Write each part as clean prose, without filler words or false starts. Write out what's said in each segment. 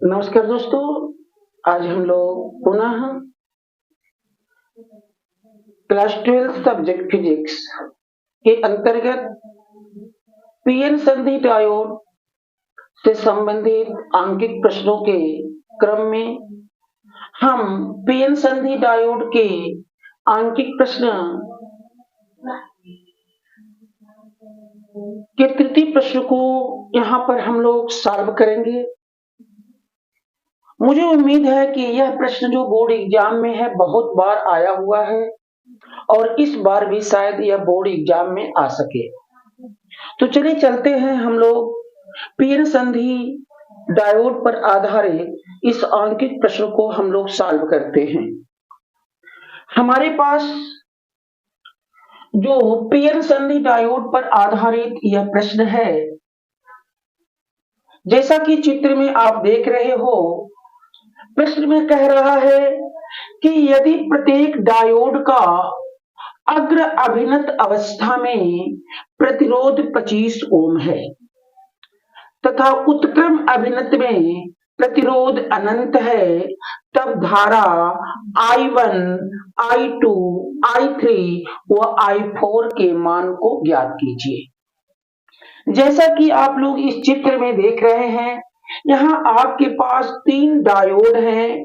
नमस्कार दोस्तों। आज हम लोग पुनः क्लास 12 सब्जेक्ट फिजिक्स के अंतर्गत पीएन संधि डायोड से संबंधित आंकिक प्रश्नों के क्रम में हम पीएन संधि डायोड के आंकिक प्रश्न के तृतीय प्रश्न को यहाँ पर हम लोग सॉल्व करेंगे। मुझे उम्मीद है कि यह प्रश्न जो बोर्ड एग्जाम में है बहुत बार आया हुआ है और इस बार भी शायद यह बोर्ड एग्जाम में आ सके। तो चलिए चलते हैं हम लोग पीएन संधि डायोड पर आधारित इस आंकिक प्रश्न को हम लोग सॉल्व करते हैं। हमारे पास जो पीएन संधि डायोड पर आधारित यह प्रश्न है, जैसा कि चित्र में आप देख रहे हो, प्रश्न में कह रहा है कि यदि प्रत्येक डायोड का अग्र अभिनत अवस्था में प्रतिरोध 25 ओम है तथा उत्क्रम अभिनत में प्रतिरोध अनंत है, तब धारा I1, I2, I3 व I4 के मान को ज्ञात कीजिए। जैसा कि आप लोग इस चित्र में देख रहे हैं, यहाँ आपके पास 3 डायोड हैं।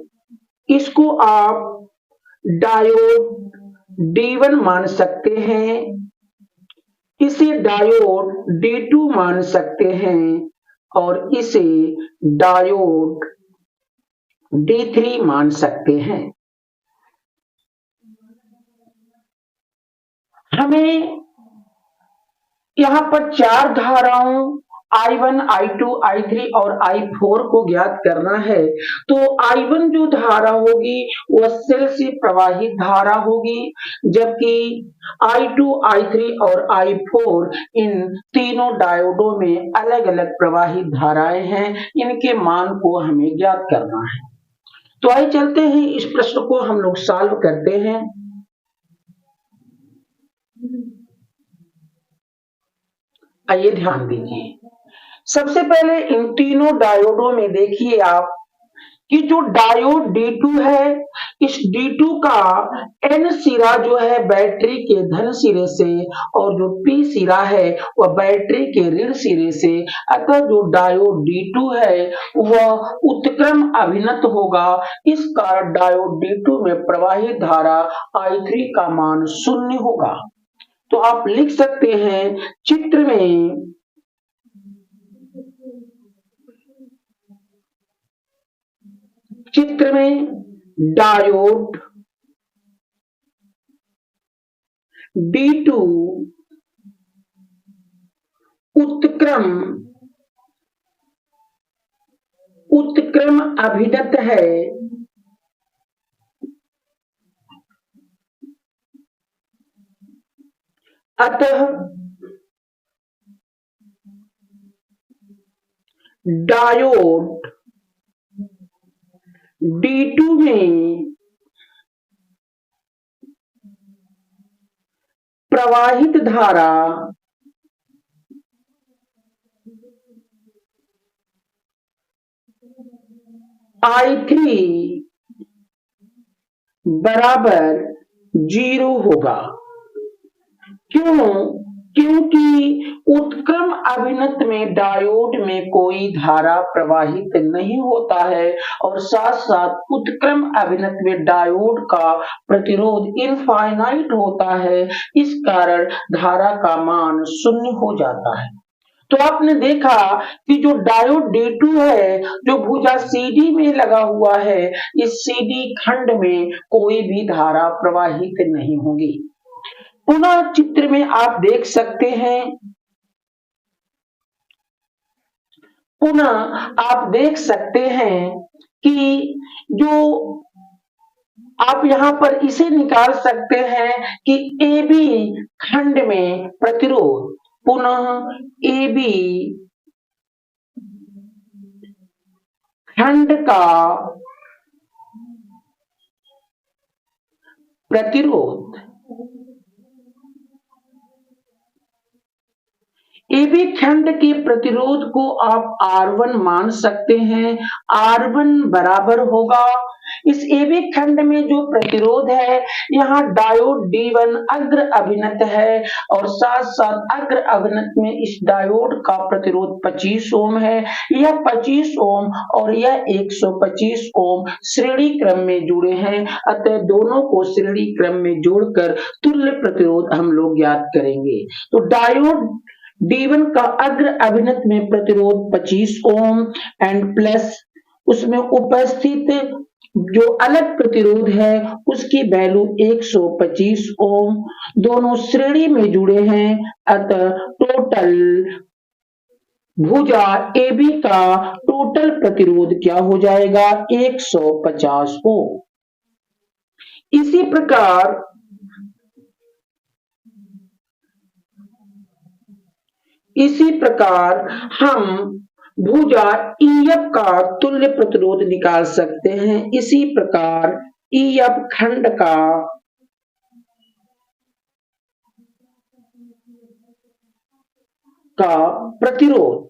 इसको आप डायोड D1 मान सकते हैं, इसे डायोड D2 मान सकते हैं और इसे डायोड D3 मान सकते हैं। हमें यहाँ पर 4 धाराओं I1, I2, I3 और I4 को ज्ञात करना है। तो I1 जो धारा होगी वह सेल से प्रवाहित धारा होगी, जबकि I2, I3 और I4 इन तीनों डायोडों में अलग अलग प्रवाहित धाराएं हैं। इनके मान को हमें ज्ञात करना है। तो आइए चलते हैं, इस प्रश्न को हम लोग सॉल्व करते हैं। आइए ध्यान दीजिए। सबसे पहले इन तीनों डायोडों में देखिए आप कि जो डायोड D2 है, इस D2 का N सिरा जो है बैटरी के धन सिरे से और जो P सिरा है वह बैटरी के ऋण सिरे से, अतः जो डायोड D2 है वह उत्क्रम अभिनत होगा। इस कारण डायोड D2 में प्रवाहित धारा I3 का मान 0 होगा। तो आप लिख सकते हैं चित्र में डायोड D2 उत्क्रम अभिनत है, अतः डायोड D2 में प्रवाहित धारा I3 बराबर 0 होगा। क्योंकि उत्क्रम अभिनत में डायोड में कोई धारा प्रवाहित नहीं होता है और साथ साथ उत्क्रम अभिनत में डायोड का प्रतिरोध इनफाइनाइट होता है, इस कारण धारा का मान 0 हो जाता है। तो आपने देखा कि जो डायोड D2 है, जो भुजा CD में लगा हुआ है, इस CD खंड में कोई भी धारा प्रवाहित नहीं होगी। पुनः चित्र में आप देख सकते हैं, कि जो आप यहां पर इसे निकाल सकते हैं कि AB खंड में प्रतिरोध, पुनः AB खंड का प्रतिरोध AB खंड के प्रतिरोध को आप R1 मान सकते हैं। R1 बराबर होगा, इस AB खंड में जो प्रतिरोध है, यहाँ डायोड D1 अग्र अभिनत है और साथ साथ अग्र अभिनत में इस डायोड का प्रतिरोध 25 ओम है। यह 25 ओम और यह 125 ओम श्रेणी क्रम में जुड़े हैं, अतः दोनों को श्रेणी क्रम में जोड़कर तुल्य प्रतिरोध हम लोग ज्ञात करेंगे। तो डायोड D1 का अग्र अभिनत में प्रतिरोध 25 ओम एंड प्लस उसमें उपस्थित जो अलग प्रतिरोध है उसकी वैल्यू 125 ओम, दोनों श्रेणी में जुड़े हैं, अतः टोटल भुजा AB का टोटल प्रतिरोध क्या हो जाएगा, 150 ओम। इसी प्रकार हम भुजा EF का तुल्य प्रतिरोध निकाल सकते हैं। इसी प्रकार EF खंड का प्रतिरोध,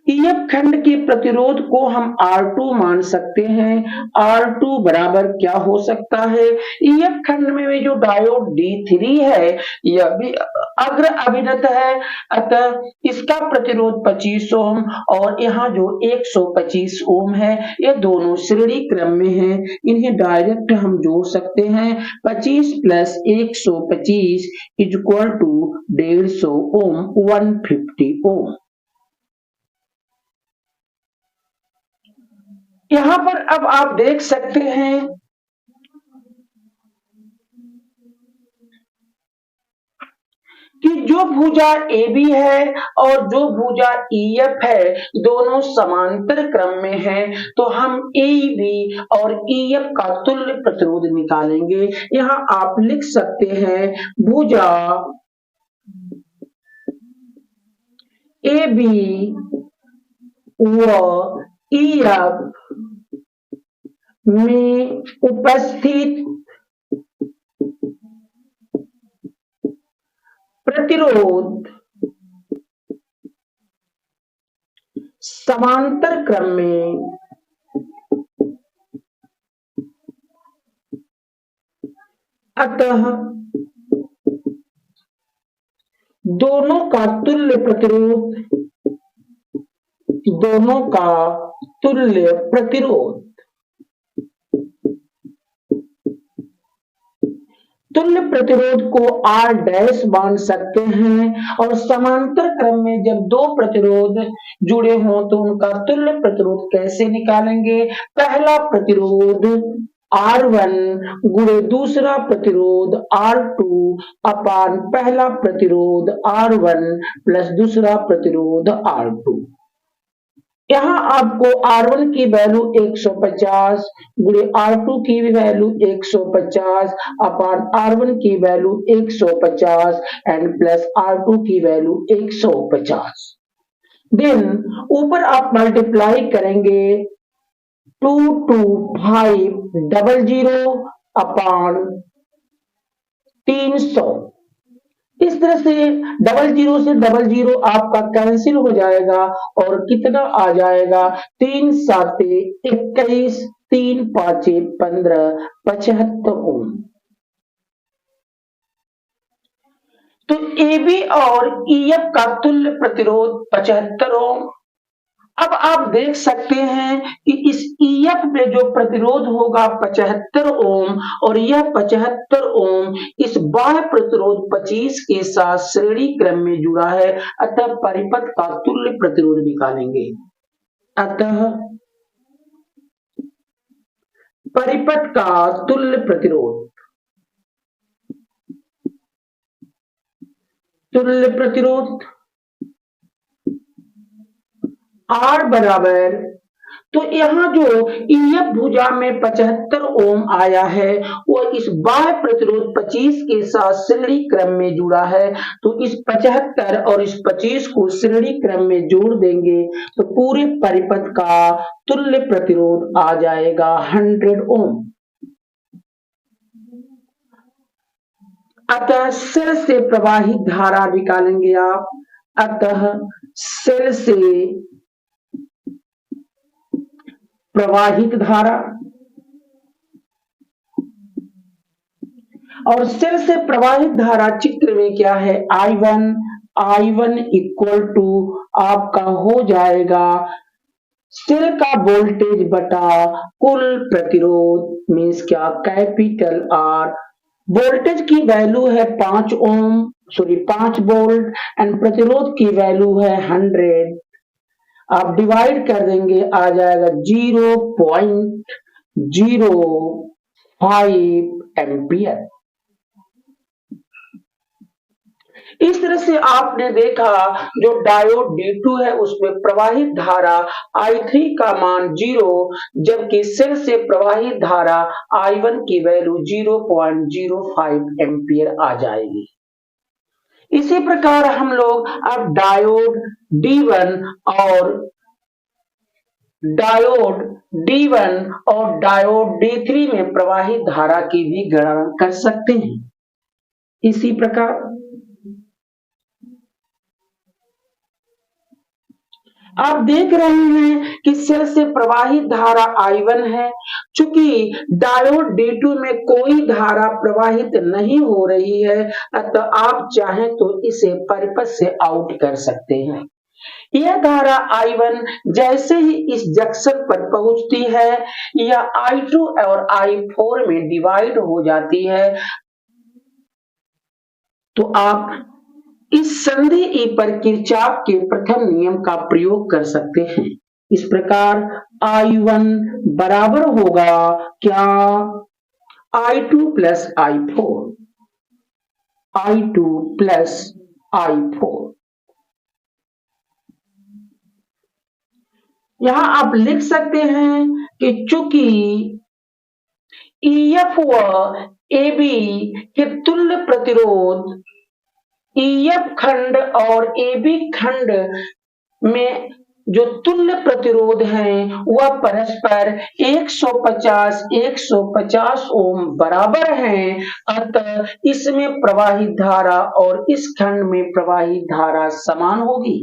EF खंड के प्रतिरोध को हम R2 मान सकते हैं। R2 बराबर क्या हो सकता है, EF खंड में जो डायोड D3 है यह भी अग्र अभिनत है, अतः इसका प्रतिरोध 25 ओम और यहाँ जो 125 ओम है ये दोनों श्रेणी क्रम में हैं, इन्हें डायरेक्ट हम जोड़ सकते हैं। 25 प्लस 125 इज इक्वल टू 150 ओम, 150 ओम। यहां पर अब आप देख सकते हैं कि जो भुजा AB है और जो भुजा EF है दोनों समांतर क्रम में है, तो हम AB और EF का तुल्य प्रतिरोध निकालेंगे। यहां आप लिख सकते हैं भुजा AB व EF में उपस्थित प्रतिरोध समांतर क्रम में अतः दोनों का तुल्य प्रतिरोध, दोनों का तुल्य प्रतिरोध, तुल्य प्रतिरोध को R डैश मान सकते हैं और समांतर क्रम में जब दो प्रतिरोध जुड़े हों तो उनका तुल्य प्रतिरोध कैसे निकालेंगे। पहला प्रतिरोध R1 गुणे दूसरा प्रतिरोध R2 अपान पहला प्रतिरोध R1 प्लस दूसरा प्रतिरोध R2। यहाँ आपको R1 की वैल्यू 150 गुणे R2 की वैल्यू 150 अपान R1 की वैल्यू 150 एंड प्लस R2 की वैल्यू 150। देन ऊपर आप मल्टीप्लाई करेंगे 22500 अपान 300। इस तरह से 00 से 00 आपका कैंसिल हो जाएगा और कितना आ जाएगा, 3 साते 21, 3 पांचे 15, 75 ओम। तो AB और EF का तुल्य प्रतिरोध 75 ओम। अब आप देख सकते हैं कि इस EF में जो प्रतिरोध होगा 75 ओम और यह 75 ओम इस बाह्य प्रतिरोध 25 के साथ श्रेणी क्रम में जुड़ा है, अतः परिपथ का तुल्य प्रतिरोध निकालेंगे। अतः परिपथ का तुल्य प्रतिरोध, तुल्य प्रतिरोध R बराबर, तो यहाँ जो EF भुजा में 75 ओम आया है वो इस बाह्य प्रतिरोध 25 के साथ श्रेणी क्रम में जुड़ा है, तो इस 75 और इस 25 को श्रेणी क्रम में जोड़ देंगे तो पूरे परिपथ का तुल्य प्रतिरोध आ जाएगा 100 ओम। अतः सेल से प्रवाहित धारा निकालेंगे आप। अतः सेल से प्रवाहित धारा, और सेल से प्रवाहित धारा चित्र में क्या है, I1 इक्वल टू आपका हो जाएगा सेल का वोल्टेज बटा कुल प्रतिरोध, मीन्स क्या, कैपिटल R। वोल्टेज की वैल्यू है 5 वोल्ट एंड प्रतिरोध की वैल्यू है 100। आप डिवाइड कर देंगे, आ जाएगा 0.05 एम्पियर। इस तरह से आपने देखा जो डायोड D2 है उसमें प्रवाहित धारा I3 का मान 0, जबकि सेल से प्रवाहित धारा I1 की वैल्यू 0.05 एम्पियर आ जाएगी। इसी प्रकार हम लोग अब डायोड D1 और डायोड D3 में प्रवाहित धारा की भी गणना कर सकते हैं। इसी प्रकार आप देख रहे हैं कि सेल से प्रवाहित धारा I1 है। चूंकि डायोड D2 में कोई धारा प्रवाहित नहीं हो रही है, अतः आप चाहें तो इसे परिपथ से आउट कर सकते हैं। यह धारा I1 जैसे ही इस जंक्शन पर पहुंचती है, यह I2 और I4 में डिवाइड हो जाती है। तो आप इस संधि E पर किरचॉफ के प्रथम नियम का प्रयोग कर सकते हैं। इस प्रकार I1 बराबर होगा क्या, I2 प्लस I4। यहां आप लिख सकते हैं कि चूंकि EF व AB के तुल्य प्रतिरोध EF खंड और AB खंड में जो तुल्य प्रतिरोध हैं वह परस्पर 150 ओम बराबर हैं, अतः इसमें प्रवाहित धारा और इस खंड में प्रवाहित धारा समान होगी।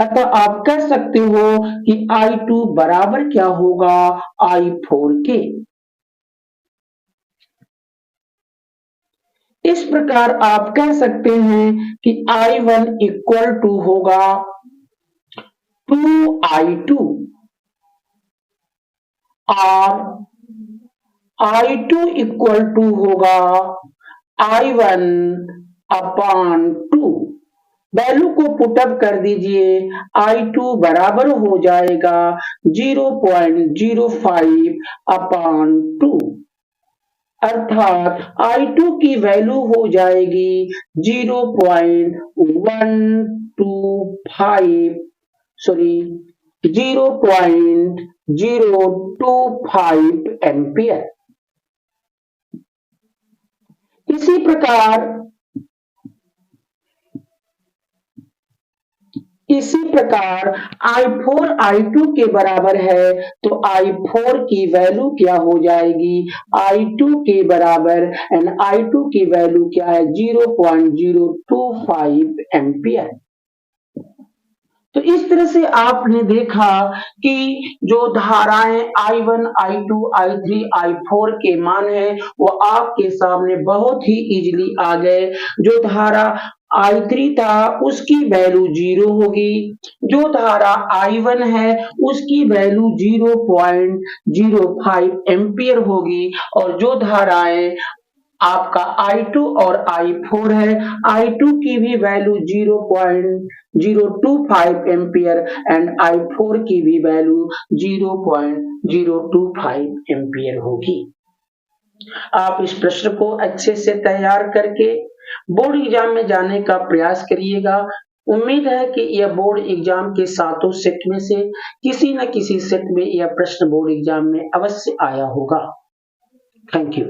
अतः आप कह सकते हो कि I2 बराबर क्या होगा, I4 के। इस प्रकार आप कह सकते हैं कि I1 इक्वल टू होगा 2I2 और I2 इक्वल टू होगा I1 अपॉन 2। वैल्यू को पुटअप कर दीजिए, I2 बराबर हो जाएगा 0.05 अपॉन 2, अर्थात I2 की वैल्यू हो जाएगी 0.025 एम्पियर। इसी प्रकार I4 I2 के बराबर है, तो I4 की वैल्यू क्या हो जाएगी, I2 के बराबर, एंड I2 की वैल्यू क्या है, 0.025 एम्पियर। तो इस तरह से आपने देखा कि जो धाराएं I1, I2, I3, I4 के मान है वो आपके सामने बहुत ही इजीली आ गए। जो धारा I3 था उसकी वैल्यू 0 होगी, जो धारा I1 है उसकी वैल्यू 0.05 एम्पियर होगी, और जो धाराएं आपका I2 और I4 है, I2 की भी वैल्यू 0.025 एम्पियर एंड I4 की भी वैल्यू 0.025 एम्पियर होगी। आप इस प्रश्न को अच्छे से तैयार करके बोर्ड एग्जाम में जाने का प्रयास करिएगा। उम्मीद है कि यह बोर्ड एग्जाम के सातों सेट में से किसी न किसी सेट में यह प्रश्न बोर्ड एग्जाम में अवश्य आया होगा। Thank you.